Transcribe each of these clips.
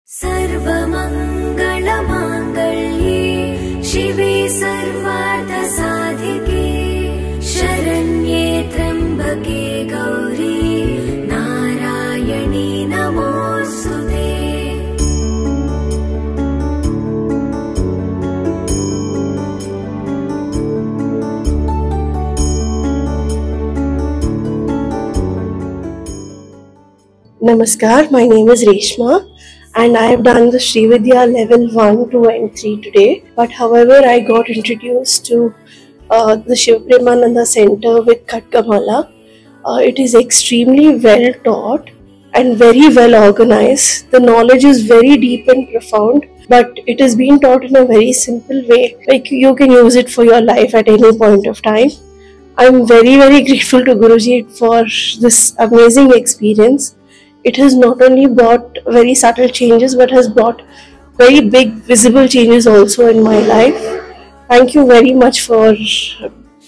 सर्वमङ्गलमाङ्गल्ये शिवे सर्वार्थसाधिके शरण्ये त्र्यम्बके Gauri Narayani नमोऽस्तुते। Namaskar, my name is Reshma and I have done the Sri Vidya level 1, 2 and 3 today. But however, I got introduced to the Shiv Premananda Center with Khatgamala. It is extremely well taught and very well organized. The knowledge is very deep and profound, but it is being taught in a very simple way. Like you can use it for your life at any point of time. I'm very grateful to Guruji for this amazing experience. It has not only brought very subtle changes but has brought very big visible changes also in my life. Thank you very much for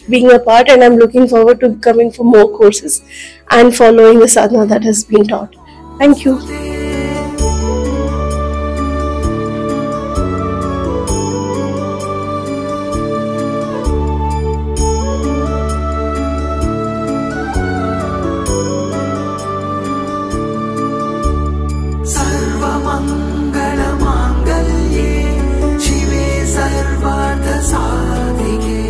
being a part, and I'm looking forward to coming for more courses and following the sadhana that has been taught. Thank you. सर्वमङ्गलमाङ्गल्ये शिवे सर्वार्थसाधिके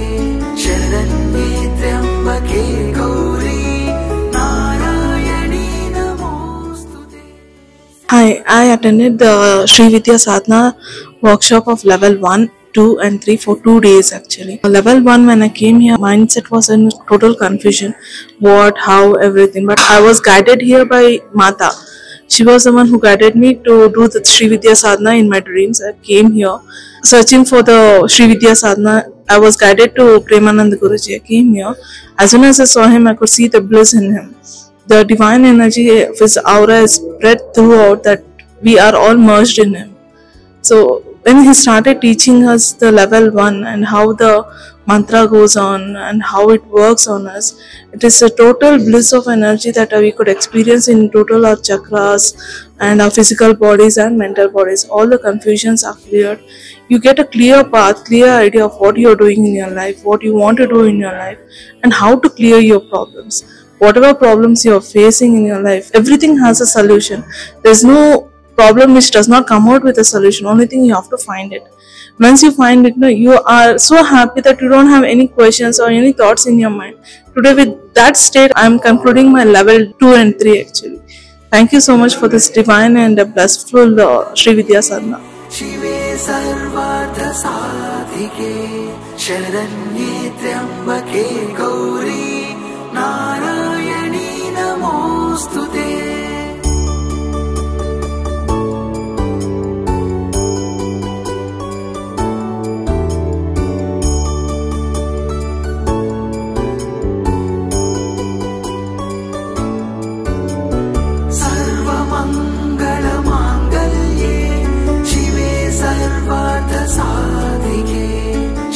शरण्ये त्र्यम्बके Gauri Narayani नमोऽस्तुते। Hi, I attended the Sri Vidya Sadhana workshop of level 1, 2 and 3 for 2 days actually. Level 1, when I came here, mindset was in total confusion. What, how, everything. But I was guided here by Mata. She was the one who guided me to do the Sri Vidya Sadhana in my dreams. I came here searching for the Sri Vidya Sadhana. I was guided to Premananda Guruji. I came here. As soon as I saw him, I could see the bliss in him. The divine energy of his aura is spread throughout, that we are all merged in him. So when he started teaching us the level 1 and how the mantra goes on and how it works on us, it is a total bliss of energy that we could experience in total our chakras and our physical bodies and mental bodies. All the confusions are cleared. You get a clear path, clear idea of what you are doing in your life, what you want to do in your life, and how to clear your problems. Whatever problems you are facing in your life, everything has a solution. There's no problem which does not come out with a solution. Only thing, you have to find it. Once you find it, you are so happy that you don't have any questions or any thoughts in your mind. Today, with that state, I am concluding my level 2 and 3 actually. Thank you so much for this divine and blissful Sri Vidya Sadhana. शिवे सर्वार्थसाधिके शरण्ये त्र्यम्बके गौरी नारायणी नमोऽस्तुते। सर्वमङ्गलमाङ्गल्ये शिवे सर्वार्थसाधिके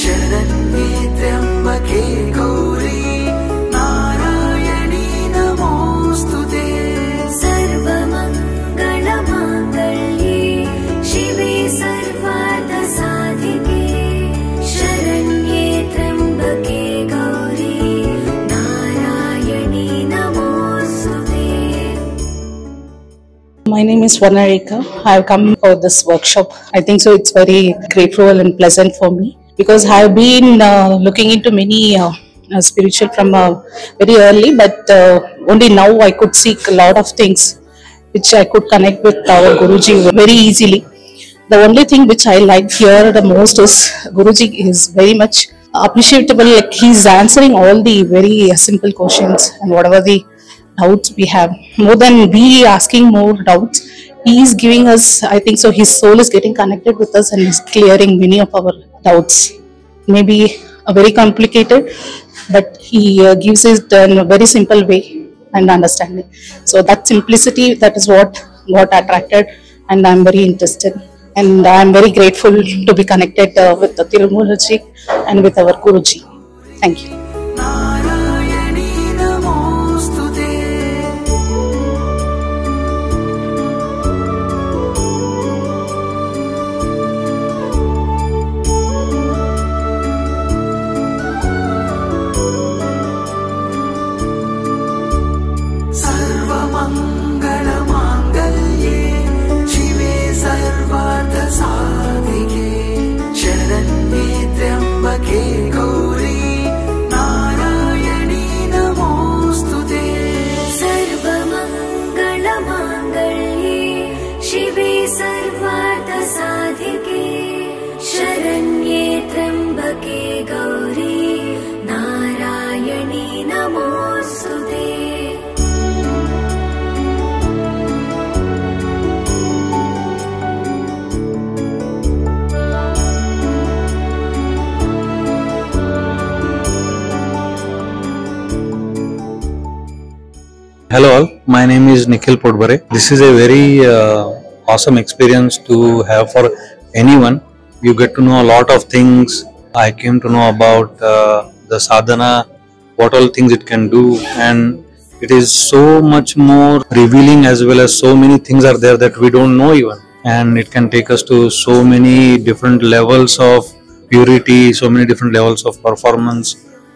शरण्ये त्र्यम्बके गौरी नारायणी नमोऽस्तुते। सर्वमङ्गलमाङ्गल्ये शिवे सर्वार्थसाधिके शरण्ये त्र्यम्बके Gauri Narayani नमोऽस्तुते। My name is Swarnareka. I have come for this workshop. I think so it's very grateful and pleasant for me because I have been looking into many spiritual from very early, but only now I could seek a lot of things which I could connect with our Guruji very easily. The only thing which I like here the most is Guruji is very much appreciable. Like he's answering all the very simple questions and whatever the doubts we have, more than we asking more doubts, he is giving us, I think so his soul is getting connected with us and is clearing many of our doubts. Maybe a very complicated, but he gives it in a very simple way and understanding. So that simplicity, that is what got attracted, and I am very interested, and I am very grateful to be connected with the Tirumalaji and with our Guruji. Thank you. Narayani नमोऽस्तुते। Hello all, my name is Nikhil Podbare. This is a very awesome experience to have for anyone. You get to know a lot of things. I came to know about the sadhana, what all things it can do, and it is so much more revealing, as well as so many things are there that we don't know even. And it can take us to so many different levels of purity, so many different levels of performance,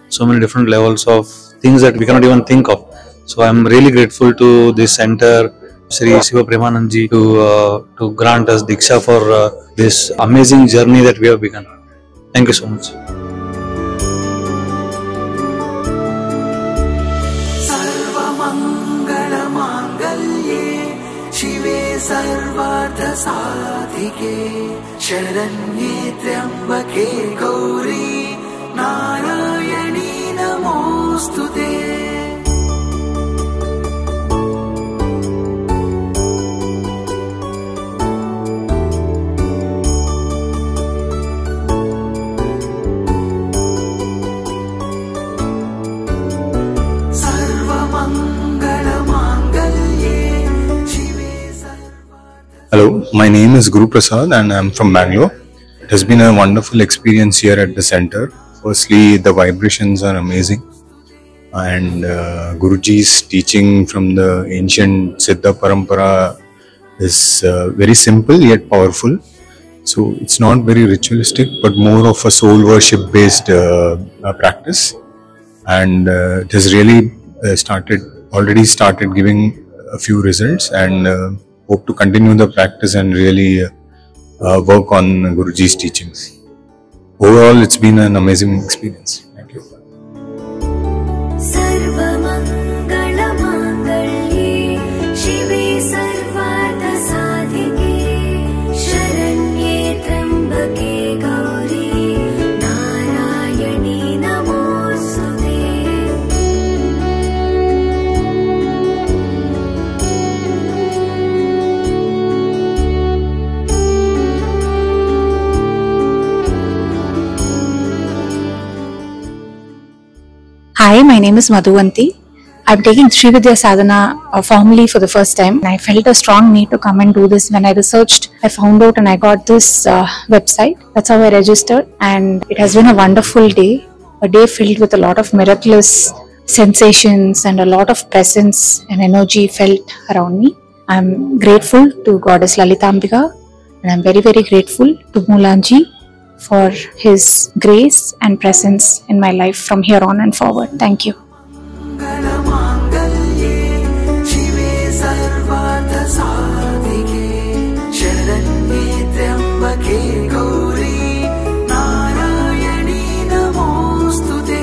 so many different levels of things that we cannot even think of. So I'm really grateful to this center, Sri Shiva Premanandji, to grant us Diksha for this amazing journey that we have begun. Thank you so much. सर्वमङ्गलमाङ्गल्ये शिवे सर्वार्थसाधिके शरण्ये त्र्यम्बके Gauri Narayani नमोऽस्तुते Hello, my name is Guru Prasad and I'm from Bangalore. It has been a wonderful experience here at the center. Firstly, the vibrations are amazing, and Guruji's teaching from the ancient Siddha Parampara is very simple yet powerful. So it's not very ritualistic, but more of a soul worship based practice, and it has really already started giving a few results, and hope to continue the practice and really work on Guruji's teachings. Overall, it's been an amazing experience. Thank you. सर्वमङ्गलमाङ्गल्ये शिवे सर्वार्थसाधिके शरण्ये त्र्यम्बके Gauri Narayani नमोऽस्तुते Hi, my name is Madhuvanti. I'm taking Sri Vidya Sadhana formally for the first time. I felt a strong need to come and do this. When I researched, I found out and I got this website. That's how I registered, and it has been a wonderful day. A day filled with a lot of miraculous sensations and a lot of presence and energy felt around me. I'm grateful to Goddess Lalitambika, and I'm very, very grateful to Moolanji for his grace and presence in my life from here on and forward. Thank you. मङ्गलमाङ्गल्ये शिवे सर्वार्थसाधिके शरण्ये त्र्यम्बके Gauri Narayani नमोऽस्तुते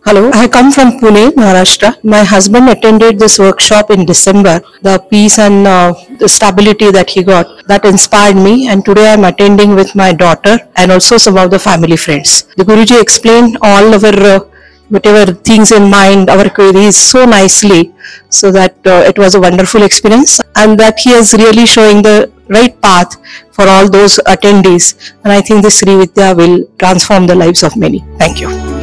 Hello, I come from Pune, Maharashtra. My husband attended this workshop in December. The peace and the stability that he got, that inspired me, and today I am attending with my daughter and also some of the family friends. The Guruji explained all our whatever things in mind, our queries so nicely, so that it was a wonderful experience, and that he is really showing the right path for all those attendees, and I think this Sri Vidya will transform the lives of many. Thank you.